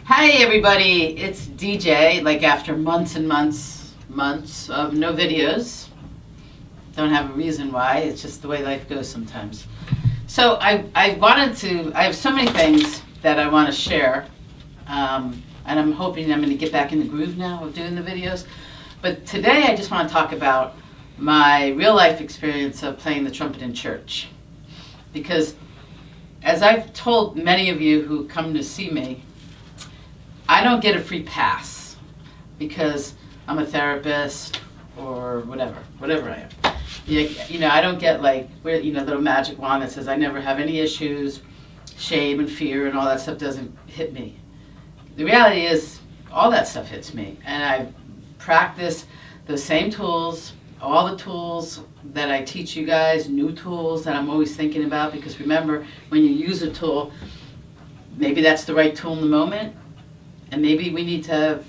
Hi everybody, it's DJ, like after months and months of no videos. Don't have a reason why, it's just the way life goes sometimes. So I have so many things that I want to share, and I'm hoping I'm going to get back in the groove now of doing the videos. But today I just want to talk about my real life experience of playing the trumpet in church. Because as I've told many of you who come to see me, I don't get a free pass because I'm a therapist or whatever I am. You know, I don't get like, little magic wand that says I never have any issues, shame and fear and all that stuff doesn't hit me. The reality is all that stuff hits me, and I practice the same tools, all the tools that I teach you guys, new tools that I'm always thinking about, because remember, when you use a tool, maybe that's the right tool in the moment. And maybe we need to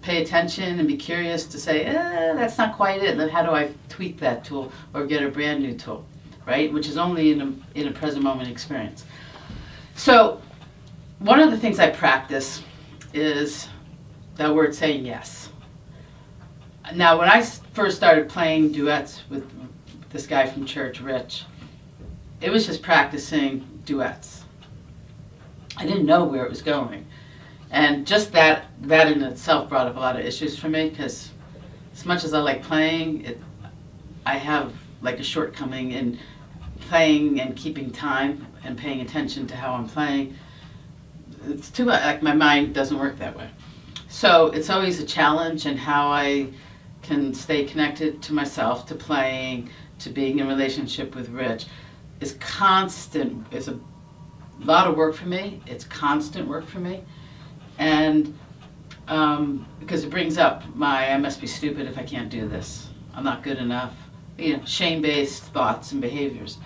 pay attention and be curious to say, that's not quite it. Then how do I tweak that tool or get a brand new tool, right? Which is only in a present moment experience. So one of the things I practice is that word saying yes. Now, when I first started playing duets with this guy from church, Rich, it was just practicing duets. I didn't know where it was going. And just that in itself brought up a lot of issues for me, because as much as I like playing, I have like a shortcoming in playing and keeping time and paying attention to how I'm playing. It's too much, like my mind doesn't work that way. So it's always a challenge in how I can stay connected to myself, to playing, to being in relationship with Rich. Is constant, it's a lot of work for me, it's constant work for me. And because it brings up I must be stupid if I can't do this. I'm not good enough. Shame-based thoughts and behaviors.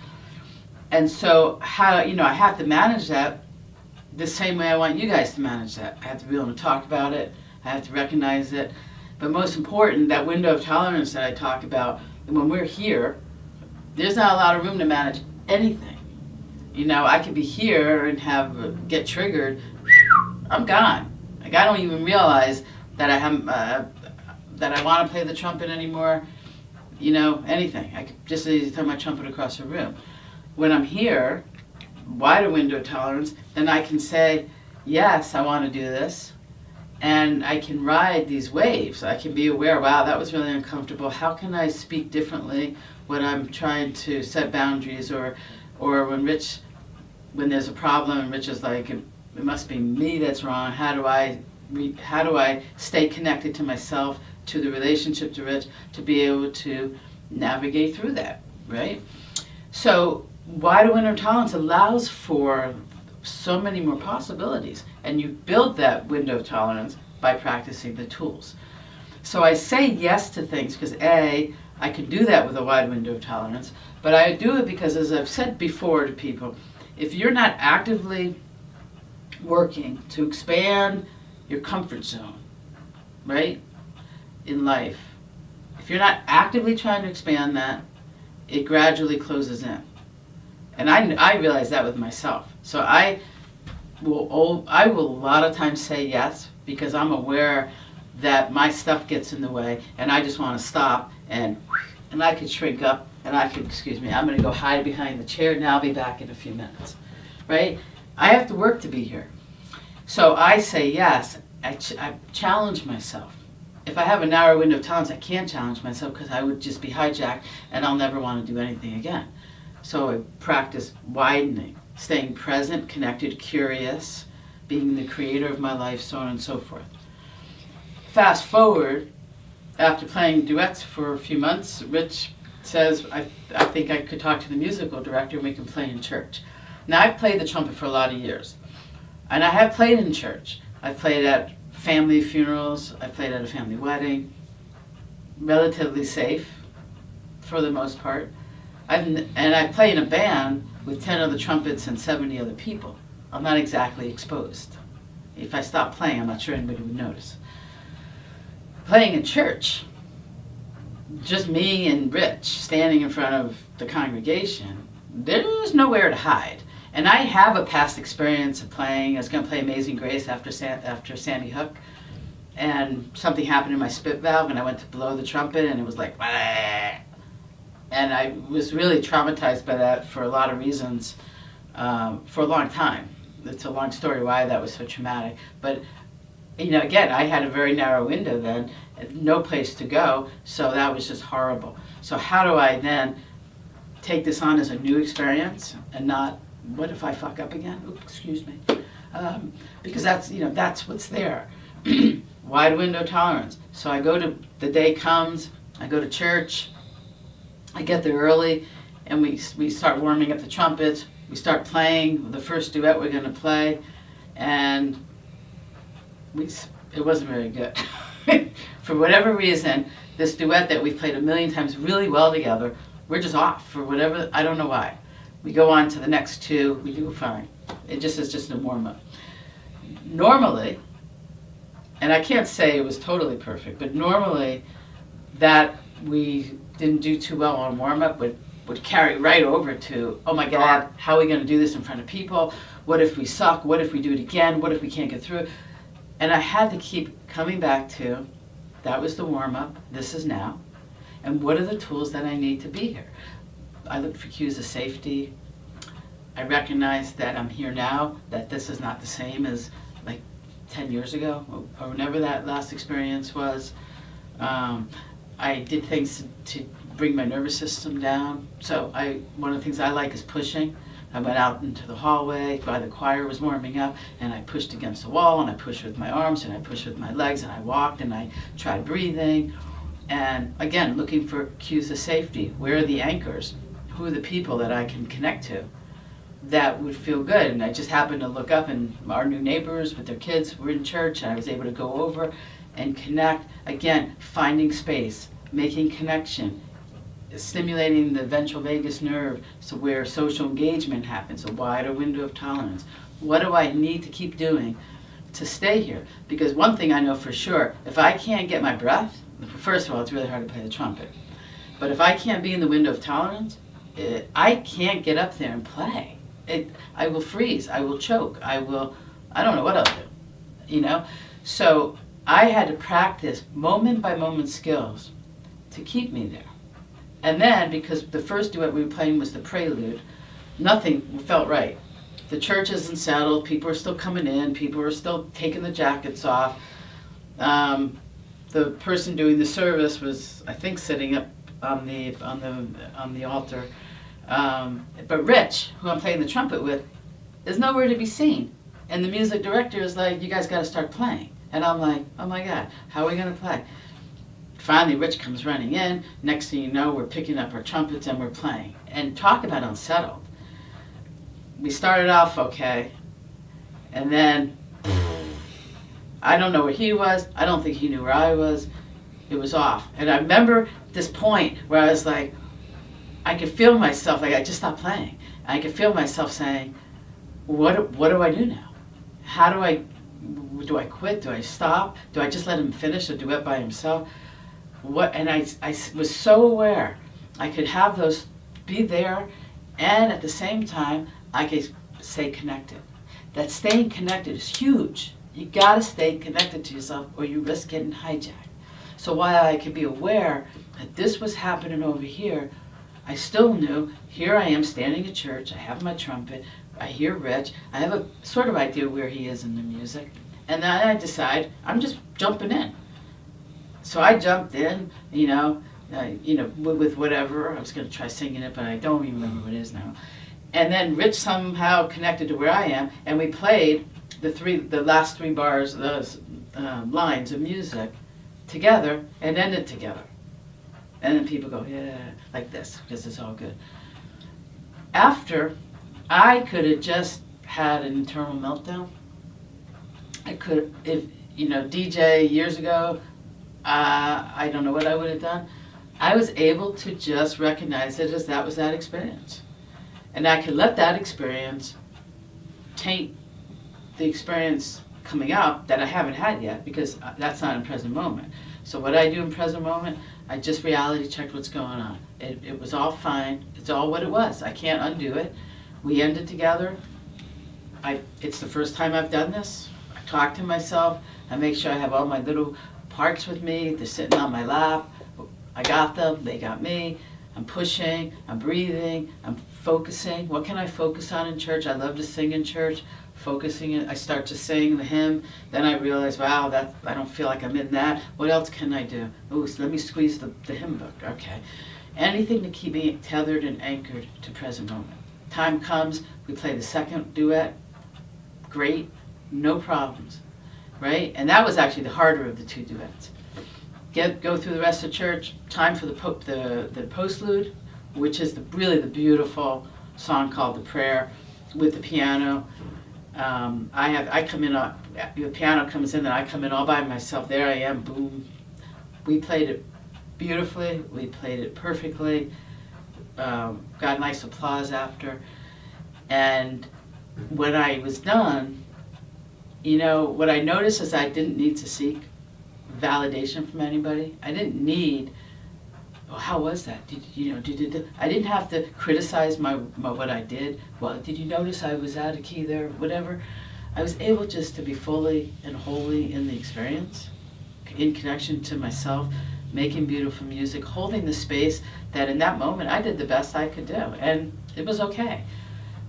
And so I have to manage that the same way I want you guys to manage that. I have to be able to talk about it. I have to recognize it. But most important, that window of tolerance that I talk about, when we're here, there's not a lot of room to manage anything. I could be here and get triggered. I'm gone. Like, I don't even realize that I have that I want to play the trumpet anymore. Anything. I could just easily throw my trumpet across the room. When I'm here, wider window tolerance, then I can say, yes, I want to do this, and I can ride these waves. I can be aware, wow, that was really uncomfortable. How can I speak differently when I'm trying to set boundaries, or when there's a problem and Rich is like, it must be me that's wrong. How do I stay connected to myself, to the relationship to Rich, to be able to navigate through that, right? So wider window tolerance allows for so many more possibilities, and you build that window of tolerance by practicing the tools. So I say yes to things because I can do that with a wide window of tolerance, but I do it because, as I've said before to people, if you're not actively working to expand your comfort zone, right, in life, if you're not actively trying to expand that, it gradually closes in. And I realize that with myself. So I will a lot of times say yes, because I'm aware that my stuff gets in the way and I just want to stop, and I could shrink up and I'm going to go hide behind the chair, and I'll be back in a few minutes, right? I have to work to be here. So I say yes. I challenge myself. If I have a narrow window of tolerance, I can't challenge myself because I would just be hijacked and I'll never want to do anything again. So I practice widening, staying present, connected, curious, being the creator of my life, so on and so forth. Fast forward, after playing duets for a few months, Rich says, I think I could talk to the musical director and we can play in church. Now, I've played the trumpet for a lot of years. And I have played in church. I've played at family funerals. I played at a family wedding. Relatively safe, for the most part. I play in a band with 10 other trumpets and 70 other people. I'm not exactly exposed. If I stop playing, I'm not sure anybody would notice. Playing in church, just me and Rich standing in front of the congregation, there's nowhere to hide. And I have a past experience of playing. I was going to play Amazing Grace after Sandy Hook, and something happened in my spit valve, and I went to blow the trumpet, and it was like, "Wah!" And I was really traumatized by that for a lot of reasons, for a long time. It's a long story why that was so traumatic. But, again, I had a very narrow window then, no place to go, so that was just horrible. So how do I then take this on as a new experience and not, what if I fuck up again? Oops, excuse me. Because that's what's there. Wide window tolerance. So the day comes, I go to church, I get there early, and we start warming up the trumpets. We start playing the first duet we're going to play, and it wasn't very good. For whatever reason, this duet that we've played a million times really well together, we're just off for whatever, I don't know why. We go on to the next two, we do fine. It just is just a warm-up. Normally, and I can't say it was totally perfect, but normally that we didn't do too well on warm-up would carry right over to, oh my God, how are we going to do this in front of people? What if we suck? What if we do it again? What if we can't get through it? And I had to keep coming back to, that was the warm-up, this is now, and what are the tools that I need to be here? I looked for cues of safety. I recognized that I'm here now, that this is not the same as like 10 years ago, or whenever that last experience was. I did things to bring my nervous system down. So one of the things I like is pushing. I went out into the hallway while the choir was warming up, and I pushed against the wall, and I pushed with my arms, and I pushed with my legs, and I walked, and I tried breathing. And again, looking for cues of safety. Where are the anchors? Who are the people that I can connect to that would feel good? And I just happened to look up, and our new neighbors with their kids were in church, and I was able to go over and connect. Again, finding space, making connection, stimulating the ventral vagus nerve, so where social engagement happens, a wider window of tolerance. What do I need to keep doing to stay here? Because one thing I know for sure, if I can't get my breath, first of all, it's really hard to play the trumpet. But if I can't be in the window of tolerance, I can't get up there and play. I will freeze, I will choke, I don't know what I'll do, So I had to practice moment by moment skills to keep me there. And then, because the first duet we were playing was the prelude, nothing felt right. The church isn't settled, people are still coming in, people are still taking the jackets off. The person doing the service was, I think, sitting up on the altar. But Rich, who I'm playing the trumpet with, is nowhere to be seen. And the music director is like, you guys got to start playing. And I'm like, oh my God, how are we going to play? Finally, Rich comes running in. Next thing you know, we're picking up our trumpets and we're playing. And talk about unsettled. We started off okay, and then I don't know where he was. I don't think he knew where I was. It was off. And I remember this point where I was like, I could feel myself, like I just stopped playing. I could feel myself saying, what do I do now? Do I quit? Do I stop? Do I just let him finish a duet by himself? And I was so aware I could have those be there, and at the same time I could stay connected. That staying connected is huge. You gotta stay connected to yourself or you risk getting hijacked. So while I could be aware that this was happening over here, I still knew, here I am standing at church, I have my trumpet, I hear Rich, I have a sort of idea where he is in the music, and then I decide I'm just jumping in. So I jumped in, with whatever. I was going to try singing it, but I don't even remember what it is now. And then Rich somehow connected to where I am, and we played the last three bars, those lines of music together, and ended together. And then people go, yeah, like this, because it's all good. After, I could have just had an internal meltdown. I could, DJ years ago, I don't know what I would have done. I was able to just recognize it as that was that experience. And I could let that experience taint the experience coming up that I haven't had yet, because that's not in present moment. So what I do in present moment, I just reality checked what's going on. It was all fine. It's all what it was. I can't undo it. We ended together. It's the first time I've done this. I talk to myself. I make sure I have all my little parts with me. They're sitting on my lap. I got them. They got me. I'm pushing. I'm breathing. I'm focusing. What can I focus on in church? I love to sing in church. Focusing it. I start to sing the hymn. Then I realize, wow, I don't feel like I'm in that. What else can I do? Oh, so let me squeeze the hymn book. Okay. Anything to keep me tethered and anchored to present moment. Time comes, we play the second duet. Great, no problems, right? And that was actually the harder of the two duets. Go through the rest of church. Time for the postlude, which is really the beautiful song called "The Prayer" with the piano. I come in. The piano comes in, and I come in all by myself. There I am. Boom. We played it beautifully. We played it perfectly. Got nice applause after, and when I was done, what I noticed is I didn't need to seek validation from anybody. I didn't need, oh, how was that? I didn't have to criticize my what I did. Well, did you notice I was out of key there? Whatever. I was able just to be fully and wholly in the experience, in connection to myself, making beautiful music, holding the space that in that moment I did the best I could do, and it was okay.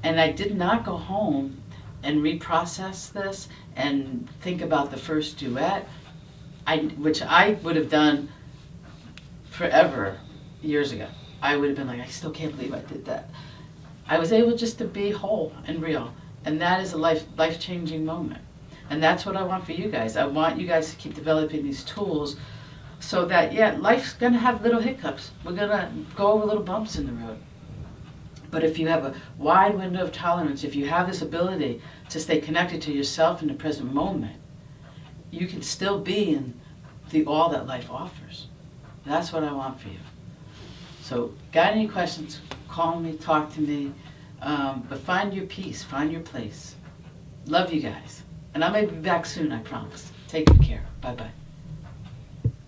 And I did not go home and reprocess this and think about the first duet, which I would have done forever, years ago. I would have been like, I still can't believe I did that. I was able just to be whole and real, and that is a life-changing moment. And that's what I want for you guys. I want you guys to keep developing these tools so that, life's going to have little hiccups. We're going to go over little bumps in the road. But if you have a wide window of tolerance, if you have this ability to stay connected to yourself in the present moment, you can still be in the all that life offers. That's what I want for you. So, got any questions, call me, talk to me, but find your peace, find your place. Love you guys. And I may be back soon, I promise. Take good care. Bye-bye.